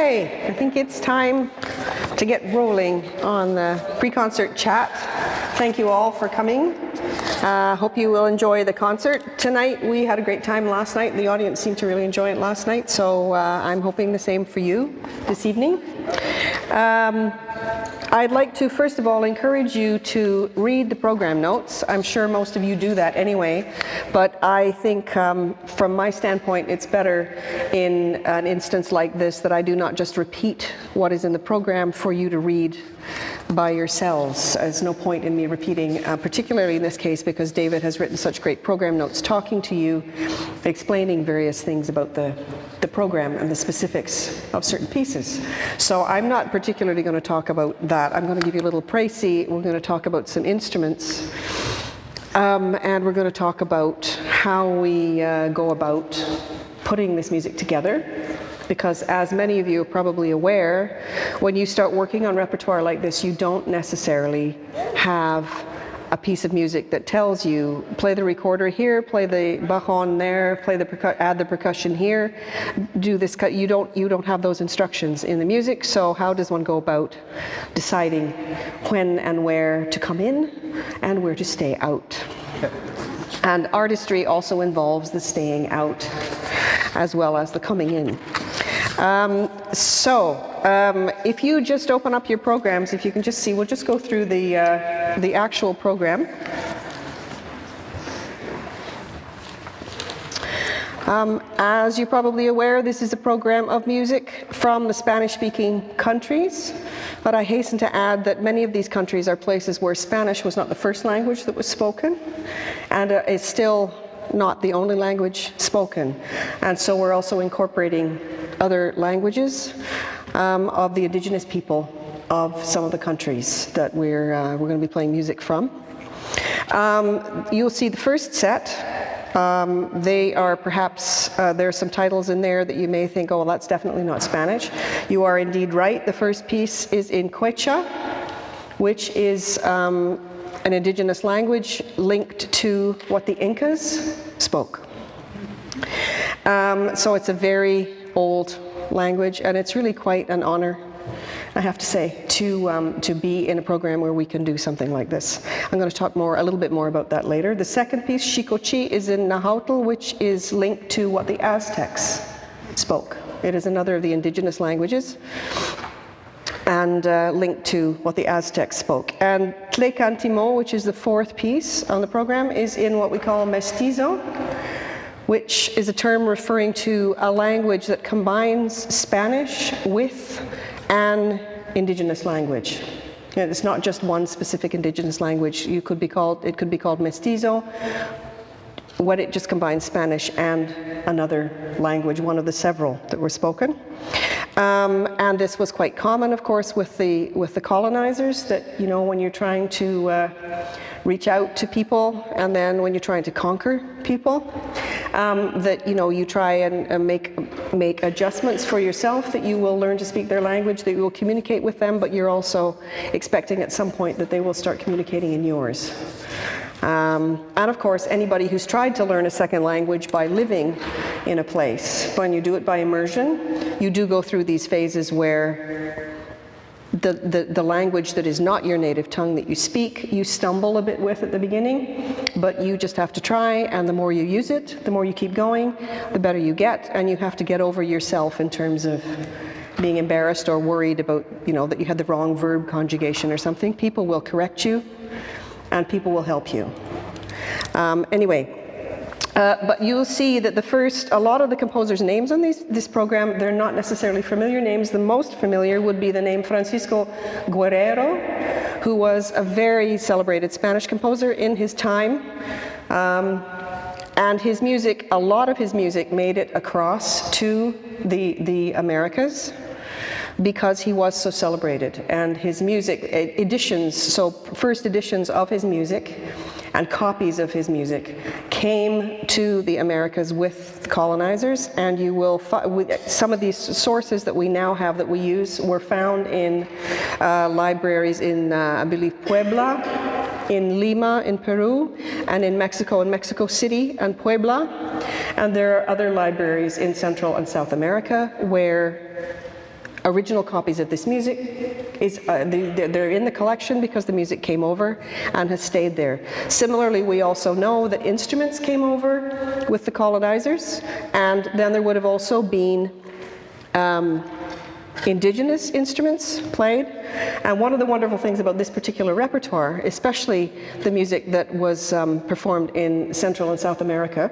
Okay, I think it's time to get rolling on the pre-concert chat. Thank you all for coming. Hope you will enjoy the concert tonight. We had a great time last night. The audience seemed to really enjoy it last night, so I'm hoping the same for you this evening. I'd like to first of all encourage you to read the program notes. I'm sure most of you do that anyway, but I think from my standpoint it's better in an instance like this that I do not just repeat what is in the program for you to read by yourselves. There's no point in me repeating, particularly in this case because David has written such great program notes talking to you, explaining various things about the program and the specifics of certain pieces. So I'm not particularly going to talk about that. I'm going to give you a little précis. We're going to talk about some instruments, and we're going to talk about how we go about putting this music together. Because as many of you are probably aware, when you start working on repertoire like this, you don't necessarily have a piece of music that tells you, play the recorder here, play the bajon there, add the percussion here, do this. You don't have those instructions in the music. So how does one go about deciding when and where to come in and where to stay out? And artistry also involves the staying out as well as the coming in. If you just open up your programs, if you can just see, we'll just go through the actual program. As you're probably aware, this is a program of music from the Spanish-speaking countries, but I hasten to add that many of these countries are places where Spanish was not the first language that was spoken, and is still not the only language spoken. And so we're also incorporating other languages of the indigenous people of some of the countries that we're going to be playing music from. You'll see the first set. They are perhaps, there are some titles in there that you may think, oh, well, that's definitely not Spanish. You are indeed right. The first piece is in Quechua, which is an indigenous language linked to what the Incas spoke. So it's a very old language, and it's really quite an honor, I have to say, to be in a program where we can do something like this. I'm going to talk a little bit more about that later. The second piece, Xicochi, is in Nahuatl, which is linked to what the Aztecs spoke. It is another of the indigenous languages, and linked to what the Aztecs spoke. And Tlecantimo, which is the fourth piece on the program, is in what we call mestizo, which is a term referring to a language that combines Spanish with an indigenous language. And it's not just one specific indigenous language. It could be called mestizo, when it just combines Spanish and another language, one of the several that were spoken. And this was quite common, of course, with the colonizers, that, you know, when you're trying to reach out to people, and then when you're trying to conquer people, that, you know, you try and make adjustments for yourself, that you will learn to speak their language, that you will communicate with them, but you're also expecting at some point that they will start communicating in yours. And of course, anybody who's tried to learn a second language by living in a place, when you do it by immersion, you do go through these phases where the language that is not your native tongue that you speak, you stumble a bit with at the beginning, but you just have to try, and the more you use it, the more you keep going, the better you get, and you have to get over yourself in terms of being embarrassed or worried about, you know, that you had the wrong verb conjugation or something. People will correct you, and people will help you. But you'll see that a lot of the composers' names on this program, they're not necessarily familiar names. The most familiar would be the name Francisco Guerrero, who was a very celebrated Spanish composer in his time. And his music, a lot of his music made it across to the Americas, because he was so celebrated. And his music, first editions of his music and copies of his music came to the Americas with colonizers, and you will some of these sources that we now have that we use were found in libraries in, I believe, Puebla, in Lima in Peru, and in Mexico City and Puebla. And there are other libraries in Central and South America where original copies of this music. They're in the collection because the music came over and has stayed there. Similarly, we also know that instruments came over with the colonizers, and then there would have also been indigenous instruments played. And one of the wonderful things about this particular repertoire, especially the music that was performed in Central and South America,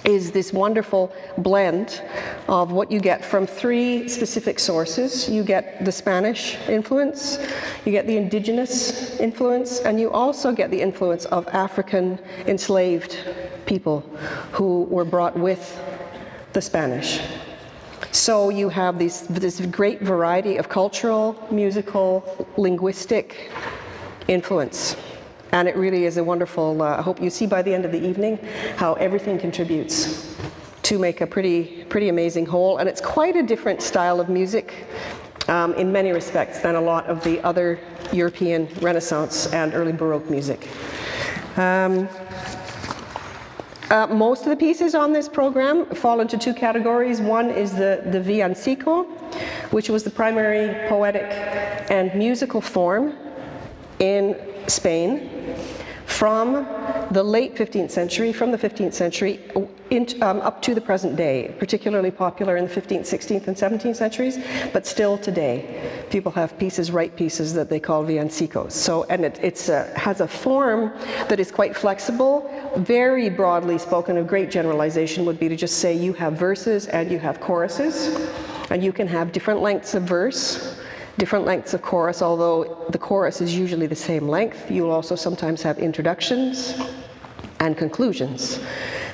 is this wonderful blend of what you get from three specific sources. You get the Spanish influence, you get the indigenous influence, and you also get the influence of African enslaved people who were brought with the Spanish. So you have this great variety of cultural, musical, linguistic influence. And it really is a wonderful, I hope you see by the end of the evening how everything contributes to make a pretty amazing whole. And it's quite a different style of music in many respects than a lot of the other European Renaissance and early Baroque music. Most of the pieces on this program fall into two categories. One is the villancico, which was the primary poetic and musical form in Spain from the late 15th century, up to the present day, particularly popular in the 15th, 16th, and 17th centuries, but still today. People have pieces, right pieces, that they call villancicos. So, and it has a form that is quite flexible, very broadly spoken. A great generalization would be to just say you have verses and you have choruses, and you can have different lengths of verse, different lengths of chorus, although the chorus is usually the same length. You'll also sometimes have introductions and conclusions,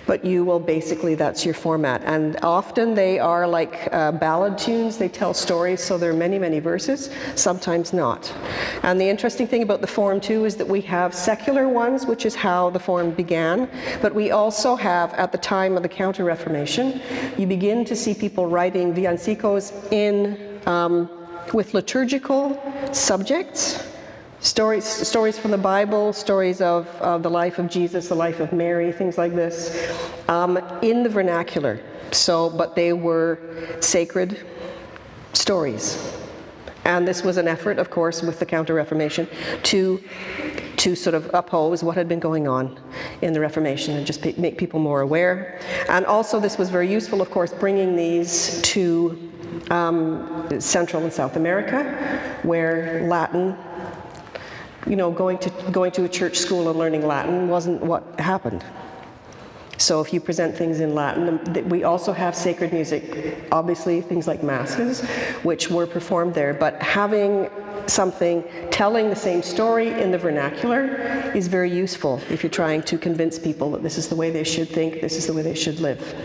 but you will basically, that's your format. And often they are like ballad tunes. They tell stories, so there are many, many verses, sometimes not. And the interesting thing about the form too is that we have secular ones, which is how the form began, but we also have, at the time of the Counter-Reformation, you begin to see people writing villancicos with liturgical subjects, stories from the Bible, stories of the life of Jesus, the life of Mary, things like this, in the vernacular. So, but they were sacred stories. And this was an effort, of course, with the Counter-Reformation to sort of oppose what had been going on in the Reformation and just make people more aware. And also this was very useful, of course, bringing these to Central and South America, where Latin, going to a church school and learning Latin wasn't what happened. So if you present things in Latin, we also have sacred music, obviously things like masses, which were performed there, but having something telling the same story in the vernacular is very useful if you're trying to convince people that this is the way they should think, this is the way they should live.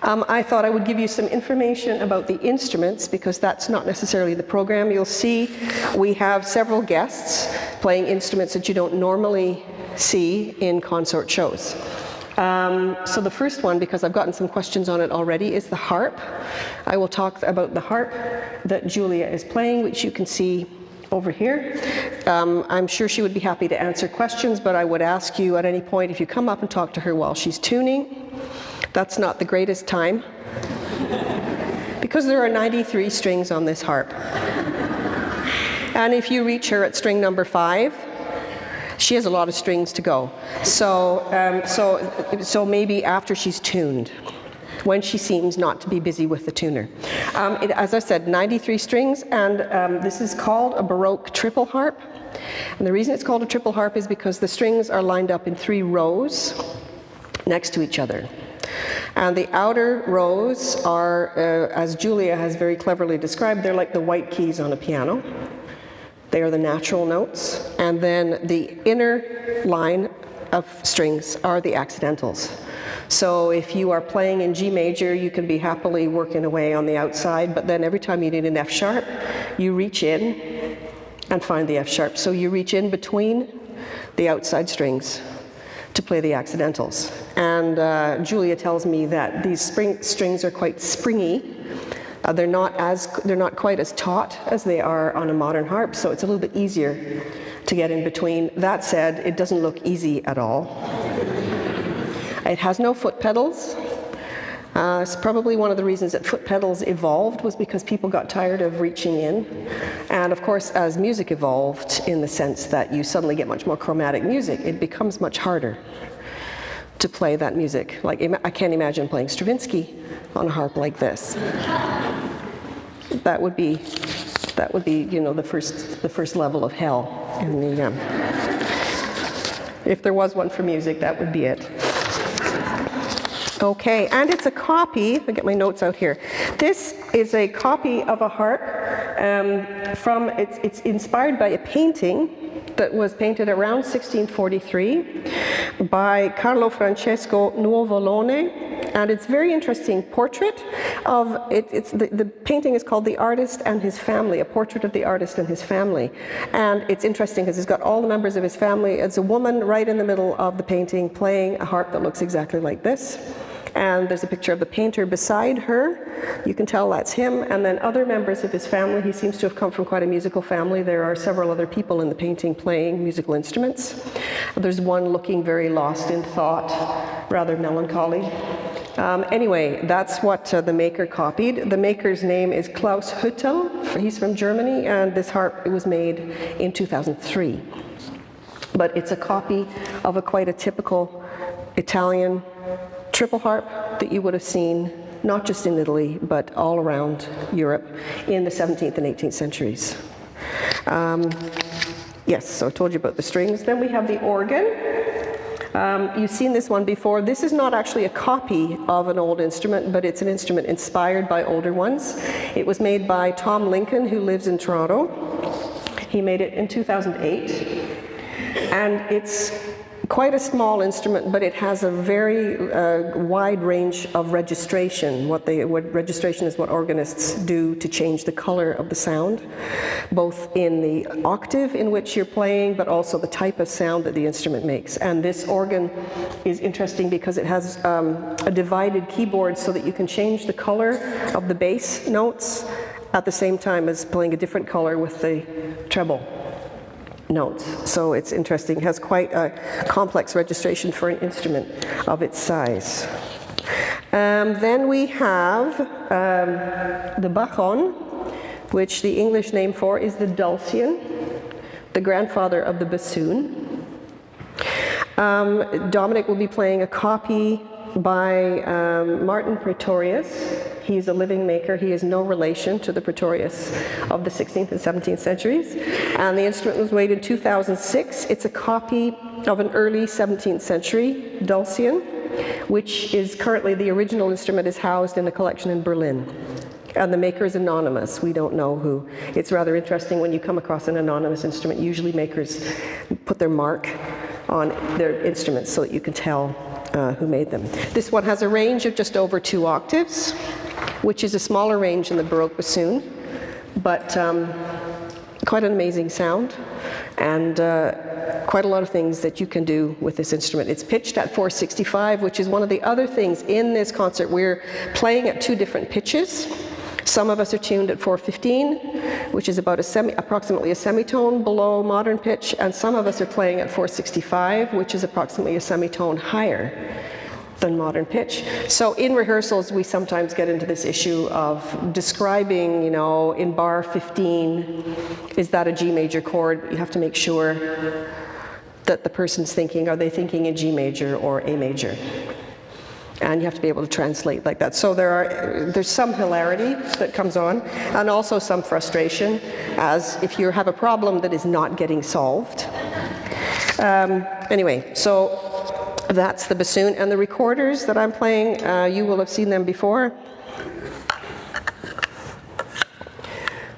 I thought I would give you some information about the instruments, because that's not necessarily the program. You'll see we have several guests playing instruments that you don't normally see in consort shows. So the first one, because I've gotten some questions on it already, is the harp. I will talk about the harp that Julia is playing, which you can see over here. I'm sure she would be happy to answer questions, but I would ask you at any point, if you come up and talk to her while she's tuning, that's not the greatest time, because there are 93 strings on this harp. And if you reach her at string number 5, she has a lot of strings to go. So maybe after she's tuned, when she seems not to be busy with the tuner. As I said, 93 strings, and this is called a Baroque triple harp. And the reason it's called a triple harp is because the strings are lined up in 3 rows next to each other. And the outer rows are, as Julia has very cleverly described, they're like the white keys on a piano. They are the natural notes. And then the inner line of strings are the accidentals. So if you are playing in G major, you can be happily working away on the outside, but then every time you need an F sharp, you reach in and find the F sharp. So you reach in between the outside strings to play the accidentals. And Julia tells me that these strings are quite springy. They're not quite as taut as they are on a modern harp, so it's a little bit easier to get in between. That said, it doesn't look easy at all. It has no foot pedals. It's probably one of the reasons that foot pedals evolved was because people got tired of reaching in. And of course, as music evolved in the sense that you suddenly get much more chromatic music, it becomes much harder to play that music. Like, I can't imagine playing Stravinsky on a harp like this. That would be, you know, the first level of hell in the, if there was one for music, that would be it. Okay, and it's a copy, I'll get my notes out here. This is a copy of a harp it's inspired by a painting that was painted around 1643 by Carlo Francesco Nuovolone. And it's a very interesting portrait of, the painting is called The Artist and His Family, a portrait of the artist and his family. And it's interesting because it's got all the members of his family. It's a woman right in the middle of the painting playing a harp that looks exactly like this. And there's a picture of the painter beside her. You can tell that's him. And then other members of his family. He seems to have come from quite a musical family. There are several other people in the painting playing musical instruments. There's one looking very lost in thought, rather melancholy. Anyway, that's what the maker copied. The maker's name is Klaus Hüttel. He's from Germany, and this harp was made in 2003. But it's a copy of quite a typical Italian triple harp that you would have seen, not just in Italy, but all around Europe in the 17th and 18th centuries. Yes, so I told you about the strings. Then we have the organ. You've seen this one before. This is not actually a copy of an old instrument, but it's an instrument inspired by older ones. It was made by Tom Lincoln, who lives in Toronto. He made it in 2008. And it's quite a small instrument, but it has a very wide range of registration. What registration is what organists do to change the color of the sound, both in the octave in which you're playing, but also the type of sound that the instrument makes. And this organ is interesting because it has a divided keyboard so that you can change the color of the bass notes at the same time as playing a different color with the treble notes. So it's interesting. It has quite a complex registration for an instrument of its size. Then we have the Bajon, which the English name for is the dulcian, the grandfather of the bassoon. Dominic will be playing a copy by Martin Pretorius. He's a living maker. He is no relation to the Pretorius of the 16th and 17th centuries. And the instrument was made in 2006. It's a copy of an early 17th century dulcian, which is currently the original instrument is housed in a collection in Berlin. And the maker is anonymous. We don't know who. It's rather interesting when you come across an anonymous instrument. Usually makers put their mark on their instruments so that you can tell who made them. This one has a range of just over 2 octaves, which is a smaller range than the Baroque bassoon, but quite an amazing sound, and quite a lot of things that you can do with this instrument. It's pitched at 465, which is one of the other things in this concert. We're playing at 2 different pitches. Some of us are tuned at 415, which is about approximately a semitone below modern pitch, and some of us are playing at 465, which is approximately a semitone higher than modern pitch. So in rehearsals, we sometimes get into this issue of describing, you know, in bar 15, is that a G major chord? You have to make sure that the person's thinking, are they thinking in G major or A major? And you have to be able to translate like that. So there's some hilarity that comes on, and also some frustration, as if you have a problem that is not getting solved. Anyway, so that's the bassoon. And the recorders that I'm playing, you will have seen them before.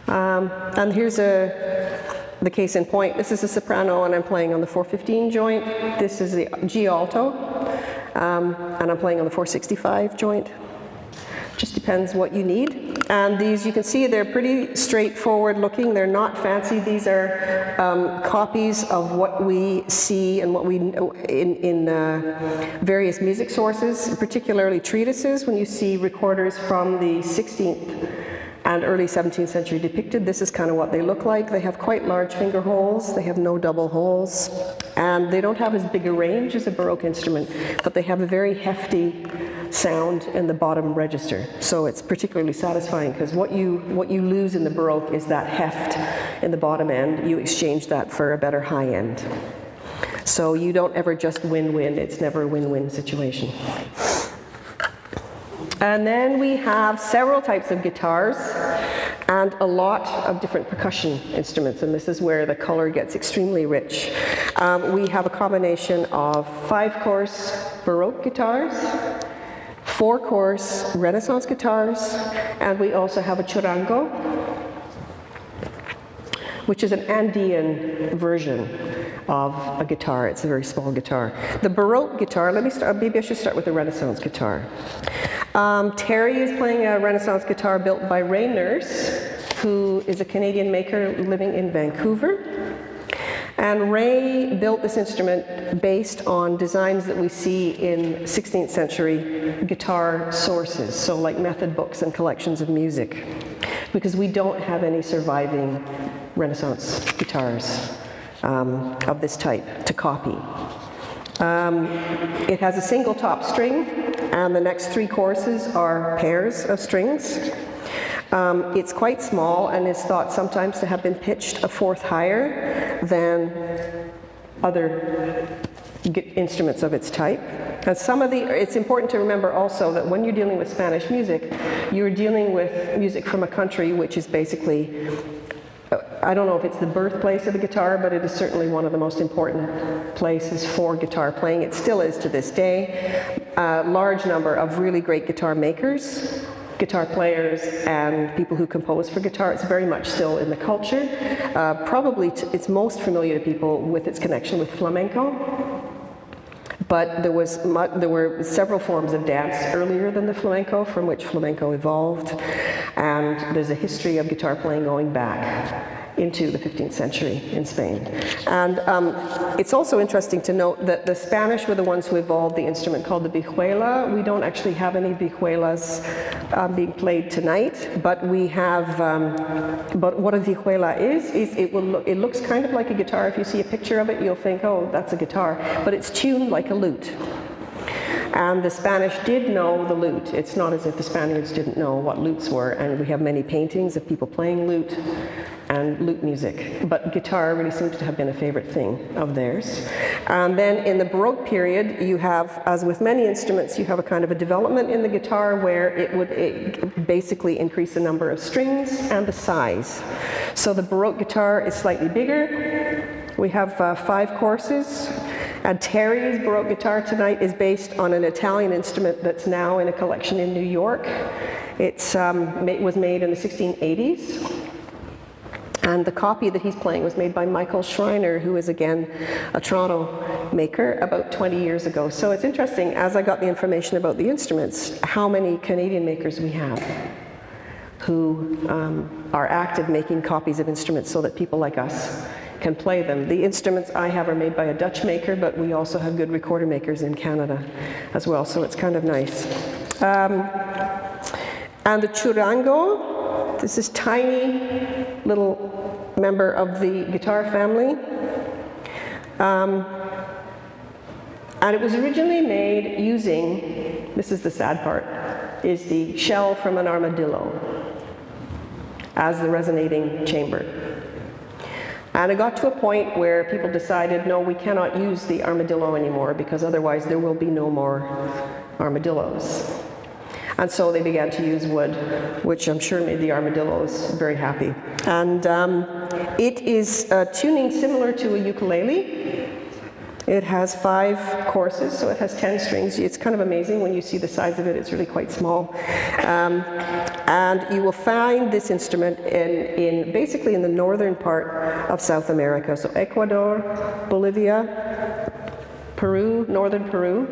And here's the case in point. This is a soprano, and I'm playing on the 415 joint. This is the G alto. And I'm playing on the 465 joint. Just depends what you need. And these, you can see, they're pretty straightforward looking. They're not fancy. These are copies of what we see and what we in various music sources, particularly treatises. When you see recorders from the 16th and early 17th century depicted, this is kind of what they look like. They have quite large finger holes. They have no double holes. And they don't have as big a range as a Baroque instrument, but they have a very hefty sound in the bottom register. So it's particularly satisfying because what you lose in the Baroque is that heft in the bottom end. You exchange that for a better high end. So you don't ever just win-win. It's never a win-win situation. And then we have several types of guitars and a lot of different percussion instruments, and this is where the color gets extremely rich. We have a combination of 5-course Baroque guitars, 4-course Renaissance guitars, and we also have a churango, which is an Andean version of a guitar. It's a very small guitar. The Baroque guitar, maybe I should start with the Renaissance guitar. Terry is playing a Renaissance guitar built by Ray Nurse, who is a Canadian maker living in Vancouver. And Ray built this instrument based on designs that we see in 16th century guitar sources, so like method books and collections of music, because we don't have any surviving Renaissance guitars of this type to copy. It has a single top string, and the next 3 courses are pairs of strings. It's quite small and is thought sometimes to have been pitched a fourth higher than other instruments of its type. And it's important to remember also that when you're dealing with Spanish music, you're dealing with music from a country which is basically, I don't know if it's the birthplace of the guitar, but it is certainly one of the most important places for guitar playing. It still is to this day. A large number of really great guitar makers, guitar players, and people who compose for guitar. It's very much still in the culture. Probably it's most familiar to people with its connection with flamenco. But there were several forms of dance earlier than the flamenco from which flamenco evolved. And there's a history of guitar playing going back into the 15th century in Spain. And it's also interesting to note that the Spanish were the ones who evolved the instrument called the vihuela. We don't actually have any vihuelas being played tonight, but we have, but what a vihuela is it looks kind of like a guitar. If you see a picture of it, you'll think, oh, that's a guitar, but it's tuned like a lute. And the Spanish did know the lute. It's not as if the Spaniards didn't know what lutes were, and we have many paintings of people playing lute and lute music. But guitar really seems to have been a favorite thing of theirs. And then in the Baroque period, you have, as with many instruments, you have a kind of a development in the guitar where it would basically increase the number of strings and the size. So the Baroque guitar is slightly bigger. We have 5 courses. And Terry's Baroque guitar tonight is based on an Italian instrument that's now in a collection in New York. It was made in the 1680s. And the copy that he's playing was made by Michael Schreiner, who is again a Toronto maker, about 20 years ago. So it's interesting, as I got the information about the instruments, how many Canadian makers we have who are active making copies of instruments so that people like us can play them. The instruments I have are made by a Dutch maker, but we also have good recorder makers in Canada as well, so it's kind of nice. And the churango, this is tiny little member of the guitar family. And it was originally made using, this is the sad part, is the shell from an armadillo as the resonating chamber. And it got to a point where people decided, no, we cannot use the armadillo anymore because otherwise there will be no more armadillos. And so they began to use wood, which I'm sure made the armadillos very happy. And it is tuning similar to a ukulele. It has 5 courses, so it has 10 strings. It's kind of amazing when you see the size of it. It's really quite small. And you will find this instrument basically in the northern part of South America. So Ecuador, Bolivia, Peru, northern Peru,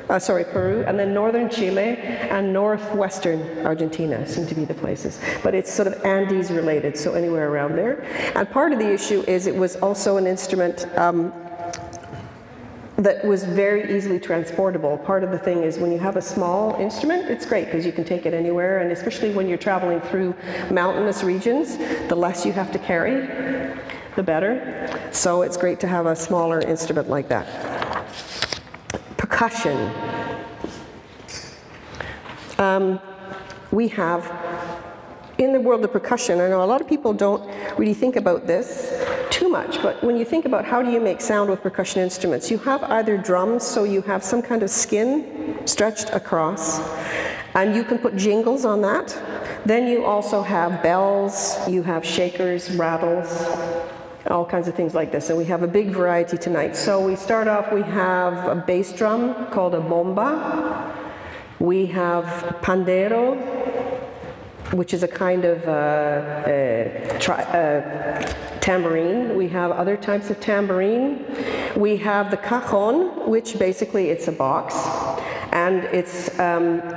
Peru, and then northern Chile and northwestern Argentina seem to be the places. But it's sort of Andes related, so anywhere around there. And part of the issue is it was also an instrument that was very easily transportable. Part of the thing is when you have a small instrument, it's great because you can take it anywhere, and especially when you're traveling through mountainous regions, the less you have to carry, the better. So it's great to have a smaller instrument like that. Percussion. We have, in the world of percussion, I know a lot of people don't really think about this too much, but when you think about how do you make sound with percussion instruments, you have either drums, so you have some kind of skin stretched across, and you can put jingles on that. Then you also have bells, you have shakers, rattles, all kinds of things like this, and we have a big variety tonight. So we start off, we have a bass drum called a bomba. We have pandero, which is a kind of tambourine. We have other types of tambourine. We have the cajon, which basically it's a box. And it's,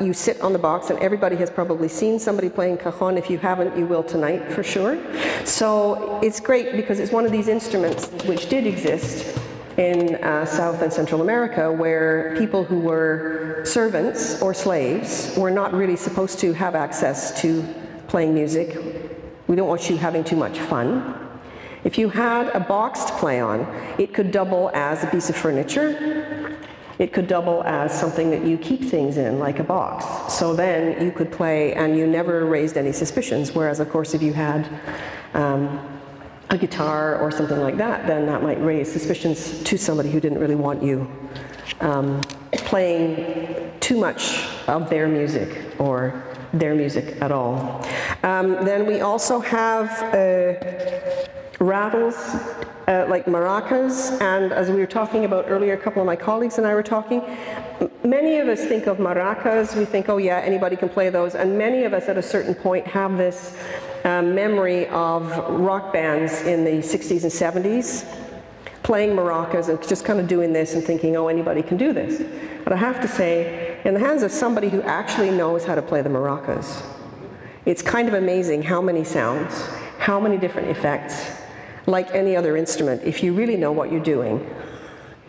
you sit on the box, and everybody has probably seen somebody playing cajon. If you haven't, you will tonight for sure. So it's great because it's one of these instruments which did exist in South and Central America, where people who were servants or slaves were not really supposed to have access to playing music. We don't want you having too much fun. If you had a box to play on, it could double as a piece of furniture. It could double as something that you keep things in, like a box. So then you could play and you never raised any suspicions, whereas of course if you had a guitar or something like that, then that might raise suspicions to somebody who didn't really want you playing too much of their music or their music at all. Then we also have rattles like maracas, and as we were talking about earlier, a couple of my colleagues and I were talking, many of us think of maracas, we think, oh yeah, anybody can play those, and many of us at a certain point have this memory of rock bands in the 60s and 70s playing maracas and just kind of doing this and thinking, oh, anybody can do this. But I have to say, in the hands of somebody who actually knows how to play the maracas, it's kind of amazing how many sounds, how many different effects, like any other instrument. If you really know what you're doing,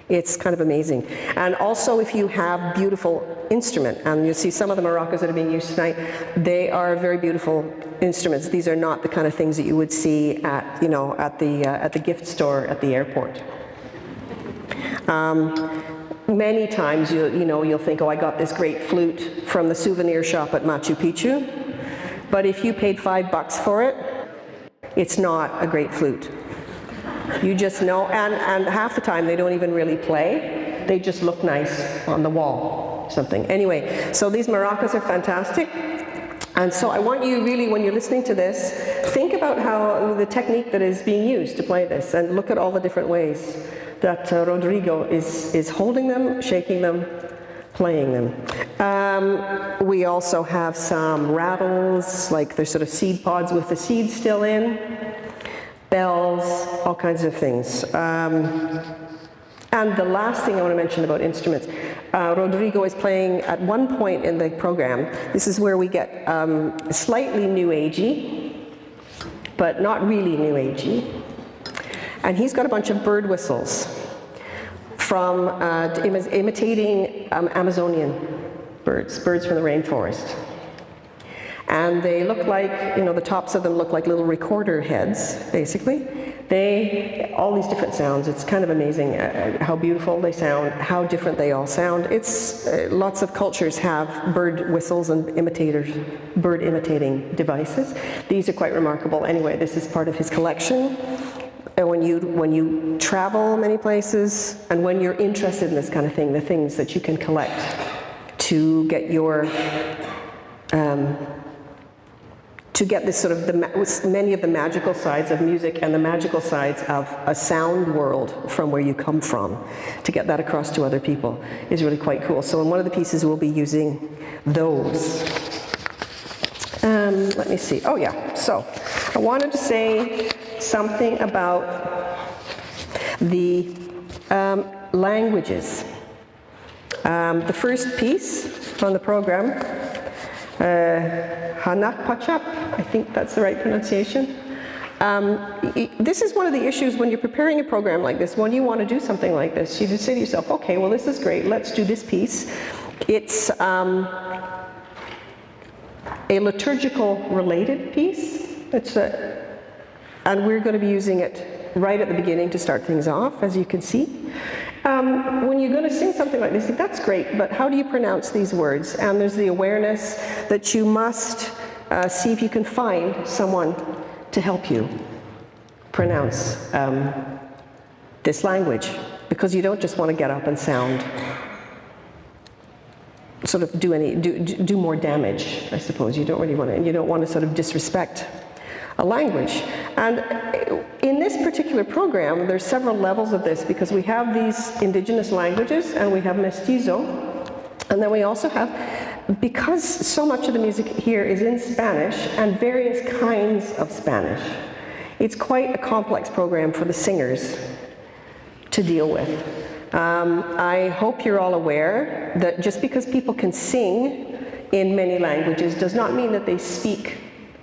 it's kind of amazing. And also if you have beautiful instrument, and you'll see some of the maracas that are being used tonight, they are very beautiful instruments. These are not the kind of things that you would see at, you know, at the gift store at the airport. Many times you'll think, oh, I got this great flute from the souvenir shop at Machu Picchu, but if you paid $5 for it, it's not a great flute. You just know, and half the time they don't even really play, they just look nice on the wall, something. Anyway, so these maracas are fantastic. And so I want you really, when you're listening to this, think about how the technique that is being used to play this, and look at all the different ways that Rodrigo is holding them, shaking them, playing them. We also have some rattles, like they're sort of seed pods with the seeds still in, bells, all kinds of things. And the last thing I want to mention about instruments, Rodrigo is playing at one point in the program. This is where we get slightly new agey, but not really new agey. And he's got a bunch of bird whistles from imitating Amazonian birds from the rainforest. And they look like, the tops of them look like little recorder heads, basically. All these different sounds, it's kind of amazing how beautiful they sound, how different they all sound. It's, lots of cultures have bird whistles and bird imitating devices. These are quite remarkable. Anyway, this is part of his collection. And when you travel many places, and when you're interested in this kind of thing, the things that you can collect to get your to get this sort of many of the magical sides of music and the magical sides of a sound world from where you come from, to get that across to other people is really quite cool. So in one of the pieces we'll be using those. Let me see. Oh yeah. So I wanted to say something about the languages. The first piece on the program, Hanak Pachap, I think that's the right pronunciation. This is one of the issues when you're preparing a program like this, when you want to do something like this, you just say to yourself, okay, well this is great, let's do this piece. It's a liturgical related piece. And we're going to be using it right at the beginning to start things off, as you can see. When you're going to sing something like this, that's great, but how do you pronounce these words? And there's the awareness that you must see if you can find someone to help you pronounce this language, because you don't just want to get up and sound, sort of do more damage, I suppose. You don't really want to, and you don't want to sort of disrespect a language. And in this particular program, there's several levels of this, because we have these indigenous languages and we have mestizo, and then we also have, because so much of the music here is in Spanish and various kinds of Spanish, it's quite a complex program for the singers to deal with. I hope you're all aware that just because people can sing in many languages does not mean that they speak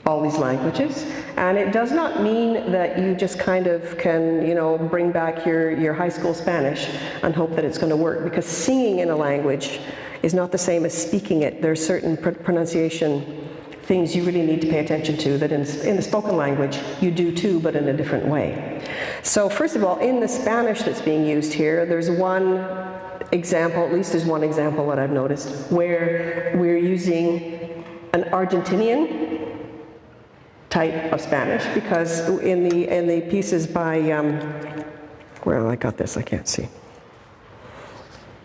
all these languages, and it does not mean that you just kind of can, you know, bring back your high school Spanish and hope that it's going to work, because singing in a language is not the same as speaking it. There are certain pronunciation things you really need to pay attention to that in the spoken language you do too, but in a different way. So first of all, in the Spanish that's being used here, there's one example, at least there's one example that I've noticed, where we're using an Argentinian type of Spanish, because in the pieces by, well, I got this, I can't see.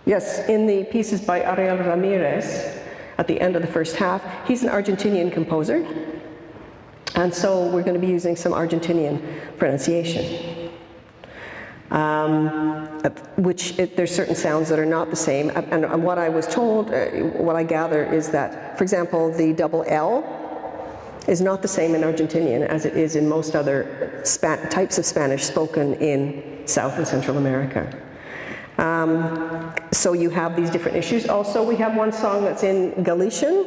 Yes, in the pieces by Ariel Ramirez, at the end of the first half, he's an Argentinian composer, and so we're going to be using some Argentinian pronunciation, there's certain sounds that are not the same, and what I was told, what I gather is that, for example, the double L is not the same in Argentinian as it is in most other types of Spanish spoken in South and Central America. So you have these different issues. Also, we have one song that's in Galician,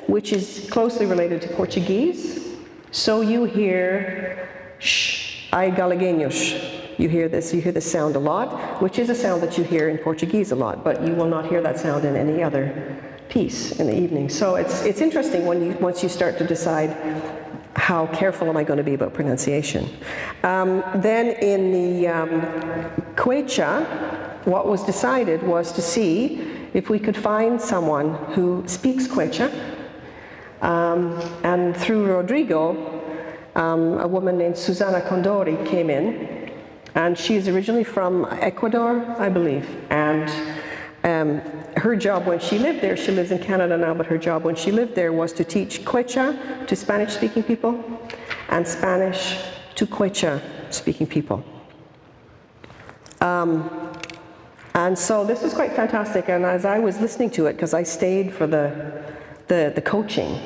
which is closely related to Portuguese. So you hear sh, ai galegueños. You hear this sound a lot, which is a sound that you hear in Portuguese a lot, but you will not hear that sound in any other piece in the evening. So it's interesting once you start to decide how careful am I going to be about pronunciation. Then in the Quechua, what was decided was to see if we could find someone who speaks Quechua, and through Rodrigo, a woman named Susana Condori came in, and she is originally from Ecuador, I believe, and her job when she lived there, she lives in Canada now, but her job when she lived there was to teach Quechua to Spanish-speaking people and Spanish to Quechua-speaking people. And so this was quite fantastic, and as I was listening to it, because I stayed for the coaching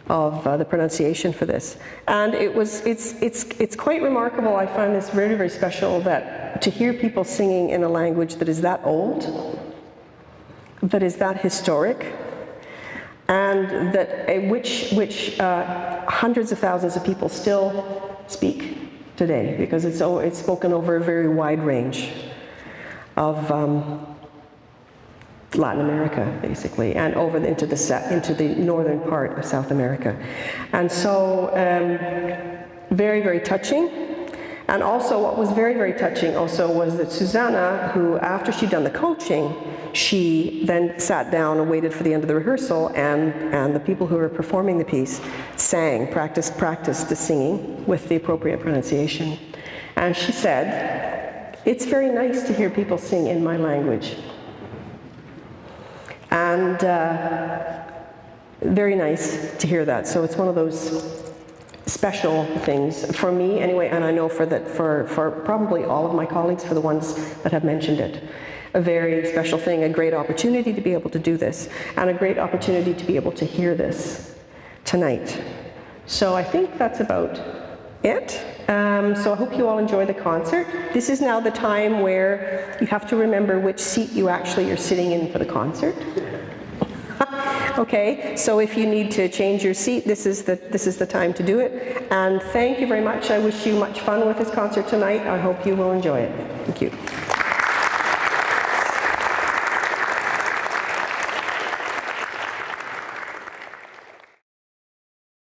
of the pronunciation for this, and it's quite remarkable. I find this very, very special, that to hear people singing in a language that is that old, that is that historic, and that which hundreds of thousands of people still speak today, because it's spoken over a very wide range of Latin America, basically, and over into the northern part of South America. And so very, very touching. And also what was very, very touching also was that Susanna, who after she'd done the coaching, she then sat down and waited for the end of the rehearsal, and the people who were performing the piece sang, practiced the singing with the appropriate pronunciation. And she said, "It's very nice to hear people sing in my language." And very nice to hear that. So it's one of those special things for me anyway, and I know for probably all of my colleagues, for the ones that have mentioned it. A very special thing, a great opportunity to be able to do this, and a great opportunity to be able to hear this tonight. So I think that's about it. So I hope you all enjoy the concert. This is now the time where you have to remember which seat you actually are sitting in for the concert. Okay, so if you need to change your seat, this is the time to do it. And thank you very much. I wish you much fun with this concert tonight. I hope you will enjoy it. Thank you.